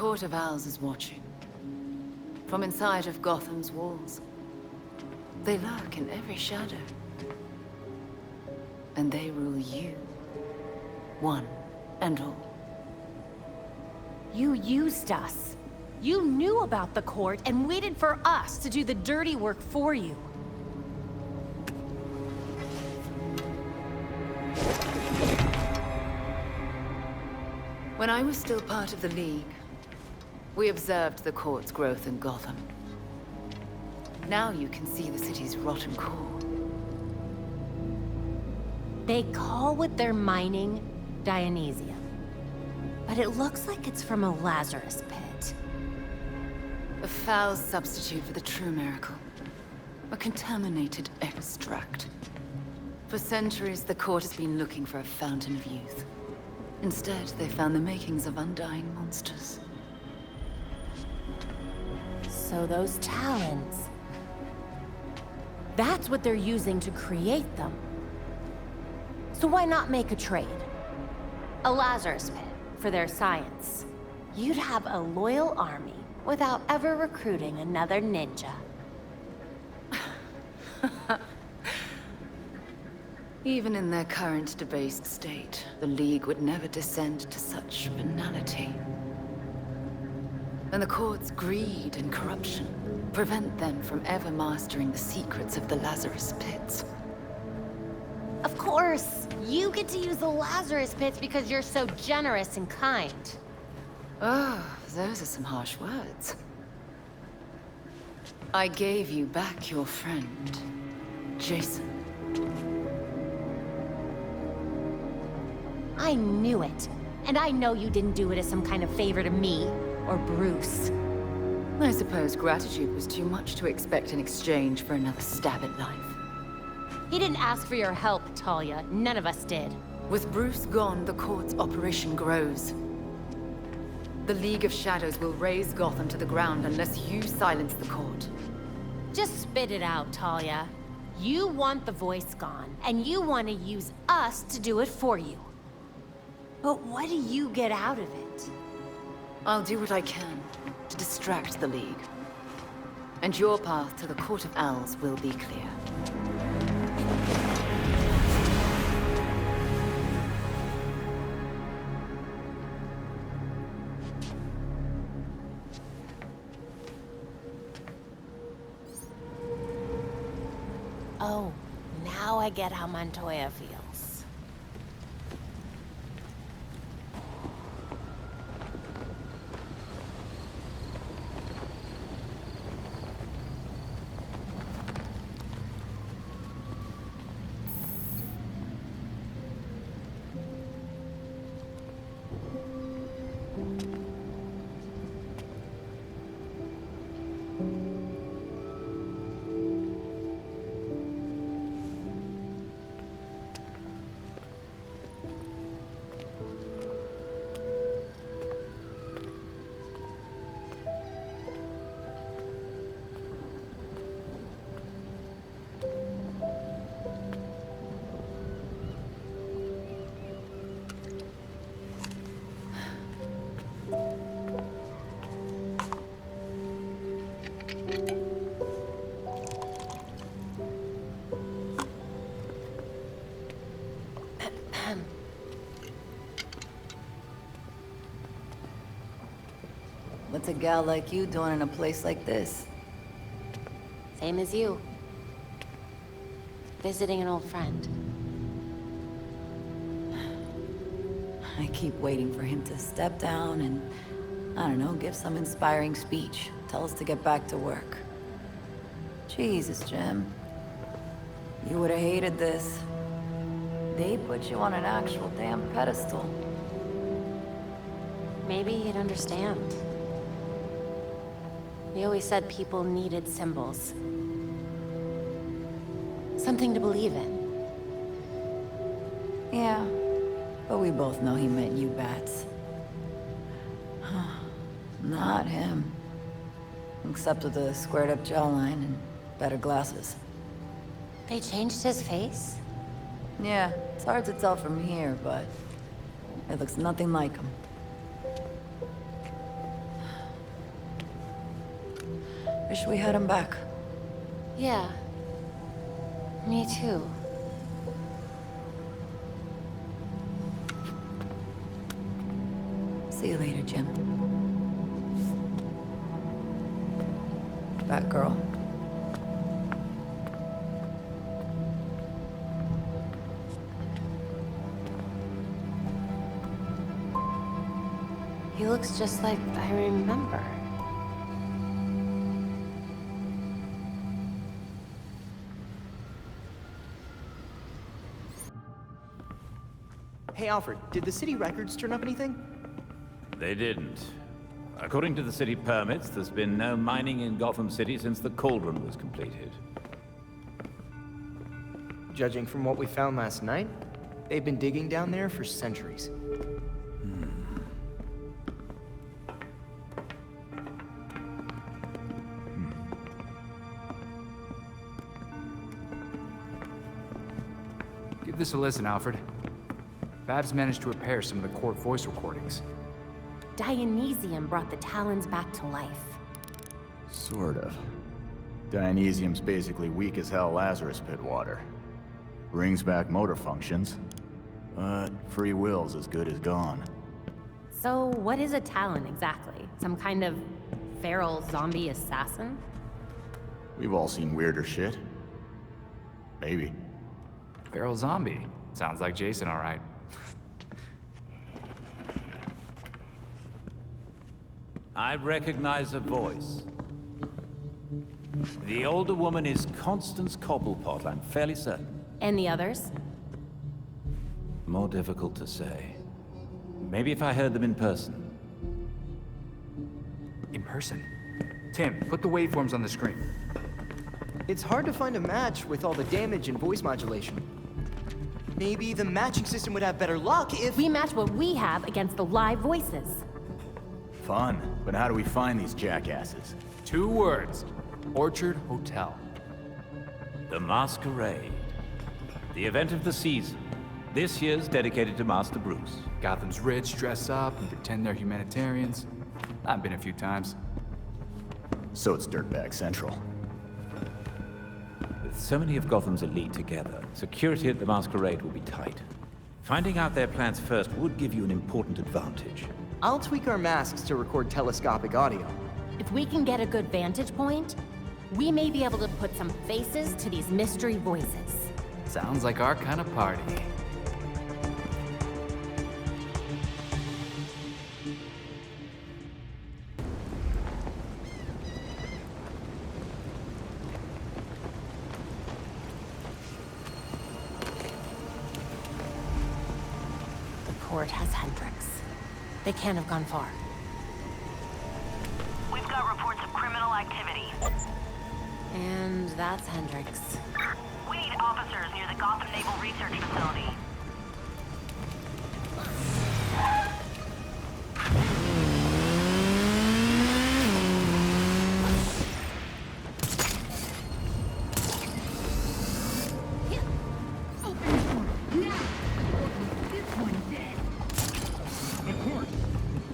Court of Owls is watching. From inside of Gotham's walls. They lurk in every shadow. And they rule you. One and all. You used us. You knew about the court and waited for us to do the dirty work for you. When I was still part of the League, we observed the court's growth in Gotham. Now you can see the city's rotten core. They call what they're mining Dionysium. But it looks like it's from a Lazarus pit. A foul substitute for the true miracle. A contaminated extract. For centuries, the court has been looking for a fountain of youth. Instead, they found the makings of undying monsters. So those talons... that's what they're using to create them. So why not make a trade? A Lazarus pit for their science. You'd have a loyal army without ever recruiting another ninja. Even in their current debased state, the League would never descend to such banality. And the court's greed and corruption prevent them from ever mastering the secrets of the Lazarus pits. Of course! You get to use the Lazarus pits because you're so generous and kind. Oh, those are some harsh words. I gave you back your friend, Jason. I knew it. And I know you didn't do it as some kind of favor to me, or Bruce. I suppose gratitude was too much to expect in exchange for another stab at life. He didn't ask for your help, Talia. None of us did. With Bruce gone, the court's operation grows. The League of Shadows will raze Gotham to the ground unless you silence the court. Just spit it out, Talia. You want the voice gone, and you want to use us to do it for you. But what do you get out of it? I'll do what I can to distract the League. And your path to the Court of Owls will be clear. Oh, now I get how Montoya feels. What's a gal like you doing in a place like this? Same as you. Visiting an old friend. I keep waiting for him to step down and, I don't know, give some inspiring speech. Tell us to get back to work. Jesus, Jim. You would have hated this. They put you on an actual damn pedestal. Maybe he'd understand. He always said people needed symbols. Something to believe in. Yeah, but we both know he meant you bats. Not him. Except with the squared-up jawline and better glasses. They changed his face? Yeah, it's hard to tell from here, but it looks nothing like him. Wish we had him back. Yeah. Me too. See you later, Jim. Batgirl. He looks just like I remember. Hey Alfred, did the city records turn up anything? They didn't. According to the city permits, there's been no mining in Gotham City since the Cauldron was completed. Judging from what we found last night, they've been digging down there for centuries. Give this a listen, Alfred. Babs managed to repair some of the court voice recordings. Dionysium brought the Talons back to life. Sort of. Dionysium's basically weak as hell Lazarus Pit water. Brings back motor functions, but free will's as good as gone. So, what is a Talon exactly? Some kind of feral zombie assassin? We've all seen weirder shit. Maybe. Feral zombie. Sounds like Jason, all right. I recognize a voice. The older woman is Constance Cobblepot, I'm fairly certain. And the others? More difficult to say. Maybe if I heard them in person. In person. Tim, put the waveforms on the screen. It's hard to find a match with all the damage and voice modulation. Maybe the matching system would have better luck if... We match what we have against the live voices. Fun, but how do we find these jackasses? 2 words. Orchard Hotel. The Masquerade. The event of the season. This year's dedicated to Master Bruce. Gotham's rich dress up and pretend they're humanitarians. I've been a few times. So it's Dirtbag Central. With so many of Gotham's elite together, security at the Masquerade will be tight. Finding out their plans first would give you an important advantage. I'll tweak our masks to record telescopic audio. If we can get a good vantage point, we may be able to put some faces to these mystery voices. Sounds like our kind of party. The court has Hendrix. They can't have gone far. We've got reports of criminal activity. And that's Hendrix. We need officers near the Gotham Naval Research Facility.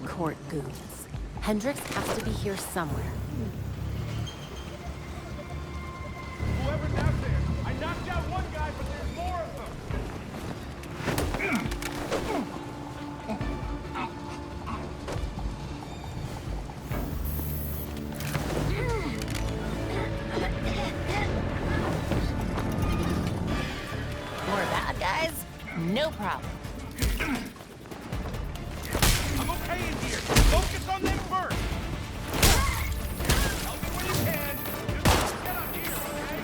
Court goons. Hendrix has to be here somewhere. Whoever's out there, I knocked out one guy, but there's more of them. More bad guys? No problem. I'm okay in here. Focus on them first. Help me when you can. Just get up here, okay?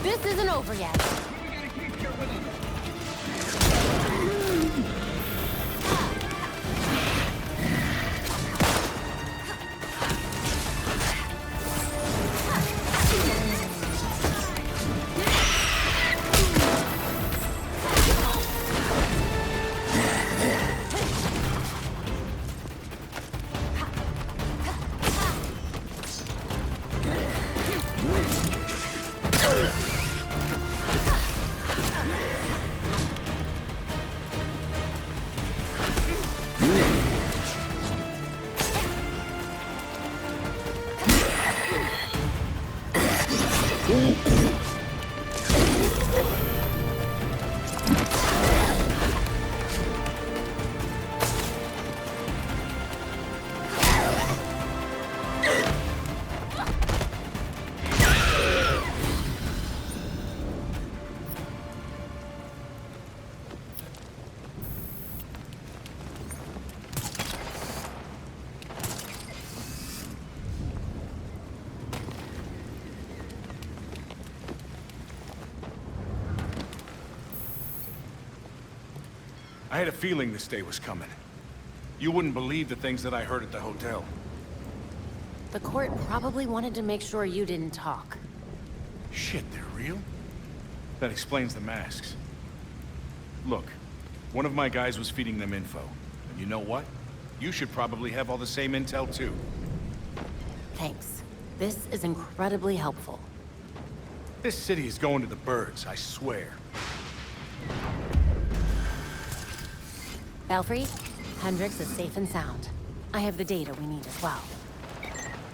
This isn't over yet. I had a feeling this day was coming. You wouldn't believe the things that I heard at the hotel. The court probably wanted to make sure you didn't talk. Shit, they're real? That explains the masks. Look, one of my guys was feeding them info. And you know what? You should probably have all the same intel too. Thanks. This is incredibly helpful. This city is going to the birds, I swear. Belfry, Hendricks is safe and sound. I have the data we need as well.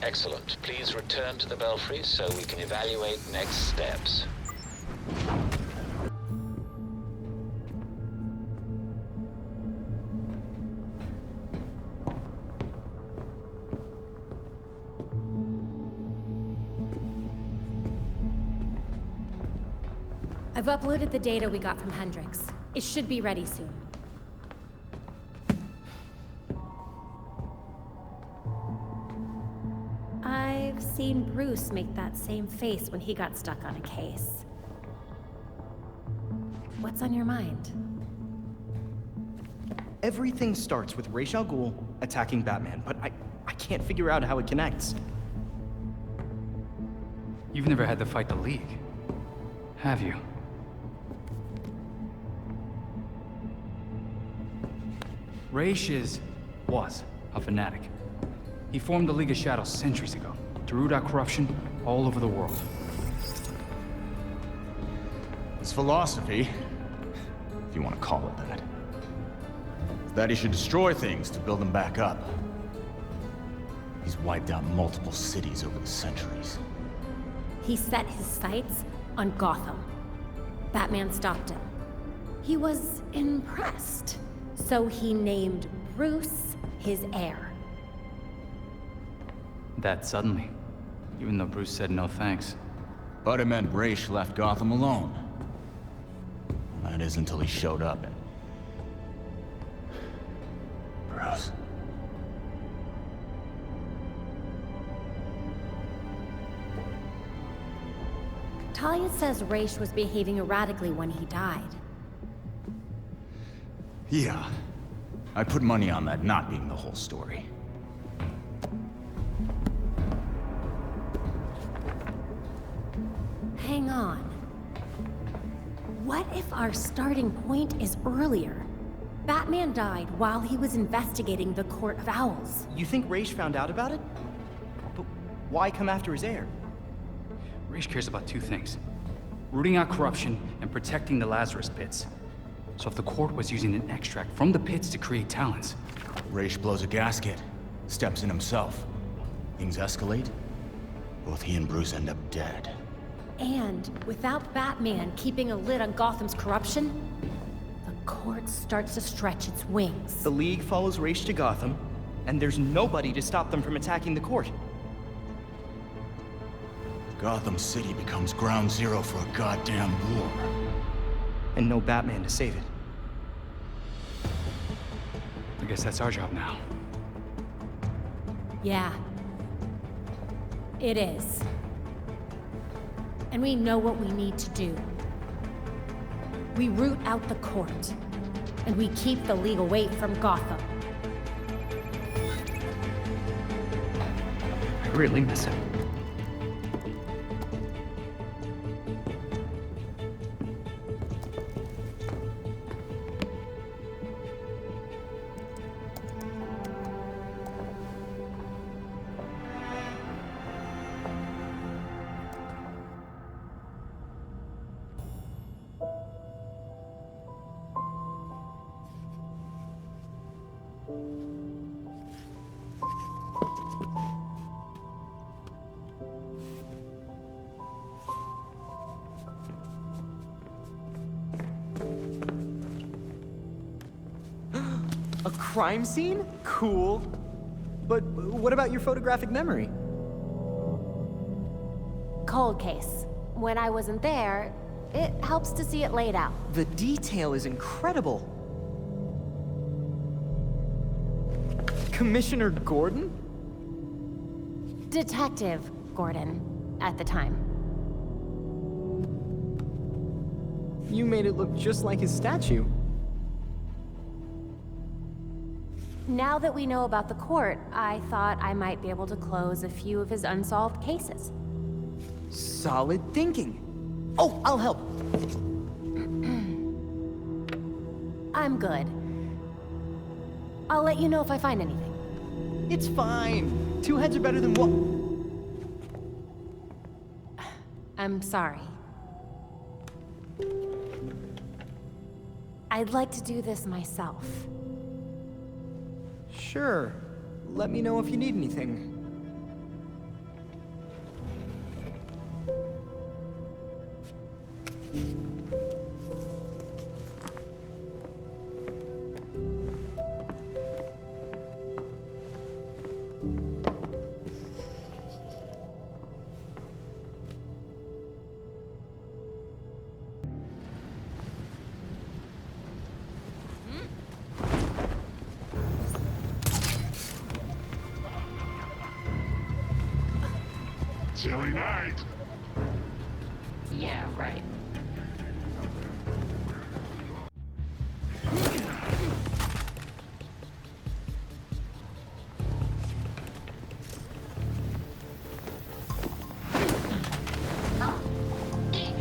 Excellent. Please return to the Belfry so we can evaluate next steps. I've uploaded the data we got from Hendricks. It should be ready soon. I've seen Bruce make that same face when he got stuck on a case. What's on your mind? Everything starts with Ra's al Ghul attacking Batman, but I can't figure out how it connects. You've never had to fight the League, have you? Ra's was a fanatic. He formed the League of Shadows centuries ago to root out corruption all over the world. His philosophy, if you want to call it that, is that he should destroy things to build them back up. He's wiped out multiple cities over the centuries. He set his sights on Gotham. Batman stopped him. He was impressed, so he named Bruce his heir. That suddenly, even though Bruce said no thanks. But it meant Ra's left Gotham alone. That is until he showed up and... Bruce. Talia says Ra's was behaving erratically when he died. Yeah. I put money on that not being the whole story. Hang on. What if our starting point is earlier? Batman died while he was investigating the Court of Owls. You think Ra's found out about it? But why come after his heir? Ra's cares about two things: rooting out corruption and protecting the Lazarus Pits. So if the court was using an extract from the pits to create talents... Ra's blows a gasket, steps in himself. Things escalate. Both he and Bruce end up dead. And without Batman keeping a lid on Gotham's corruption, the court starts to stretch its wings. The League follows Ra's to Gotham, and there's nobody to stop them from attacking the court. Gotham City becomes ground zero for a goddamn war. And no Batman to save it. I guess that's our job now. Yeah. It is. And we know what we need to do. We root out the court, and we keep the League away from Gotham. I really miss him. crime scene? Cool. But what about your photographic memory? Cold case. When I wasn't there, it helps to see it laid out. The detail is incredible. Commissioner Gordon? Detective Gordon, at the time. You made it look just like his statue. Now that we know about the court, I thought I might be able to close a few of his unsolved cases. Solid thinking. Oh, I'll help. I'm good. I'll let you know if I find anything. It's fine. Two heads are better than one. I'm sorry. I'd like to do this myself. Sure. Let me know if you need anything. Chilly night. Yeah, right.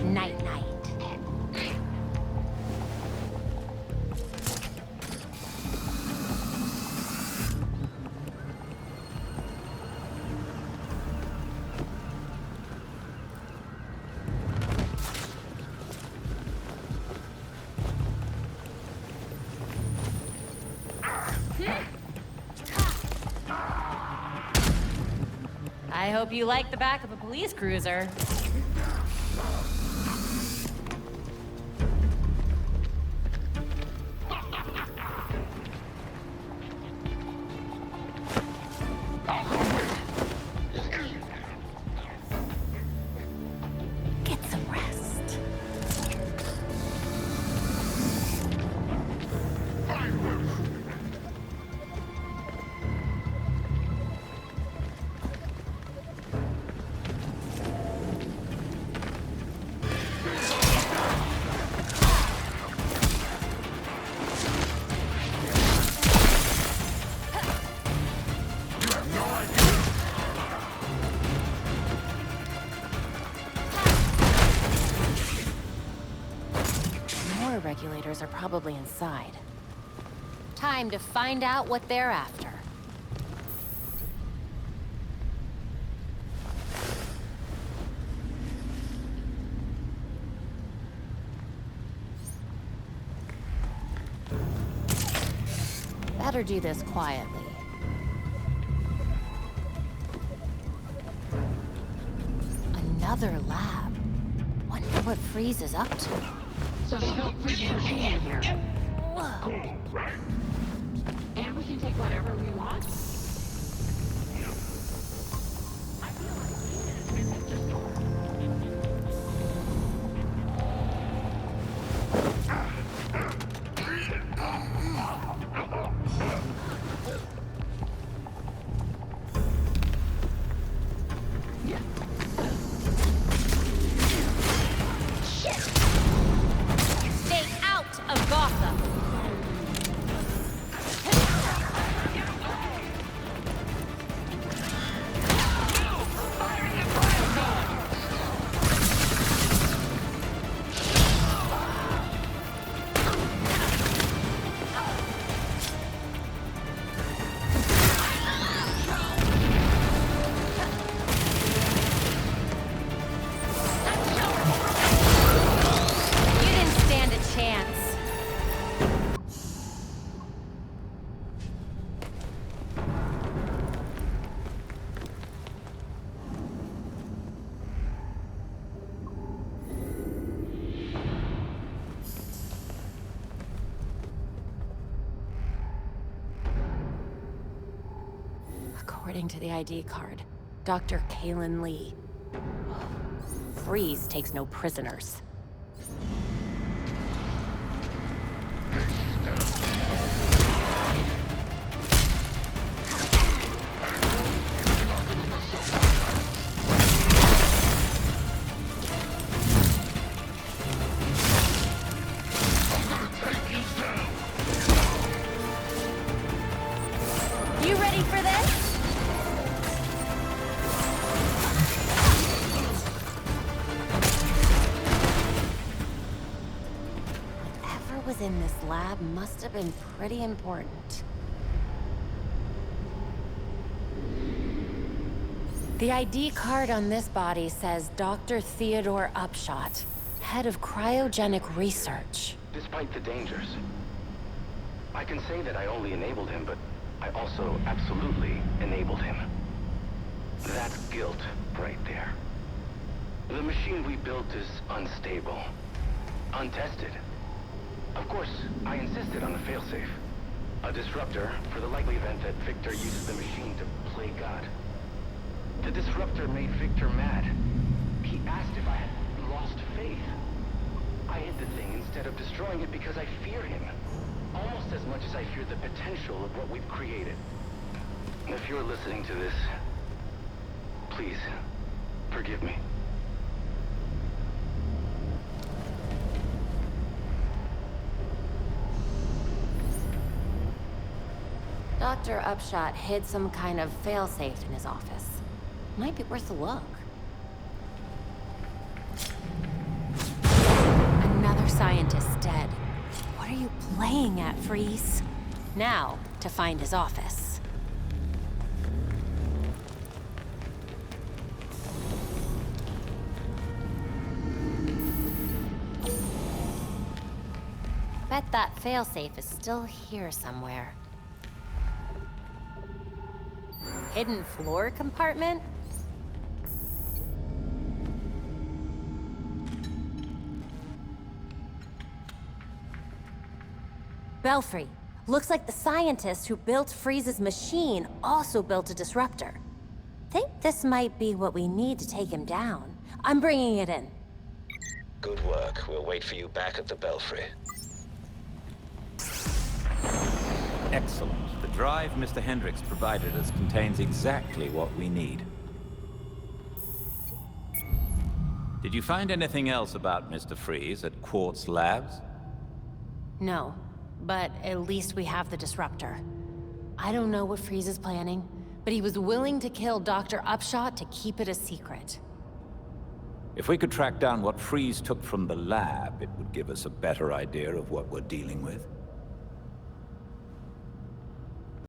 Night-night. I hope you like the back of a police cruiser. Get some rest. More regulators are probably inside. Time to find out what they're after. Better do this quietly. Another lab. Wonder what Freeze is up to. So they don't bring your hand here. Cool, right? And we can take whatever we want. I feel like being in a business store. Stay out of Gotham! According to the ID card, Dr. Kalen Lee. Freeze takes no prisoners. You ready for this? Whatever was in this lab must have been pretty important. The ID card on this body says Dr. Theodore Upshot, head of cryogenic research. Despite the dangers, I can say that I only enabled him, but I also absolutely enabled him. That's guilt right there. The machine we built is unstable, untested. Of course, I insisted on a failsafe. A disruptor for the likely event that Victor uses the machine to play God. The disruptor made Victor mad. He asked if I had lost faith. I hid the thing instead of destroying it because I fear him. Almost as much as I fear the potential of what we've created. If you're listening to this, please, forgive me. Dr. Upshot hid some kind of failsafe in his office. Might be worth a look. Another scientist dead. What are you playing at, Freeze? Now, to find his office. Bet that failsafe is still here somewhere. Hidden floor compartment? Belfry. Looks like the scientist who built Freeze's machine also built a disruptor. Think this might be what we need to take him down. I'm bringing it in. Good work. We'll wait for you back at the Belfry. Excellent. The drive Mr. Hendricks provided us contains exactly what we need. Did you find anything else about Mr. Freeze at Quartz Labs? No, but at least we have the disruptor. I don't know what Freeze is planning, but he was willing to kill Dr. Upshot to keep it a secret. If we could track down what Freeze took from the lab, it would give us a better idea of what we're dealing with.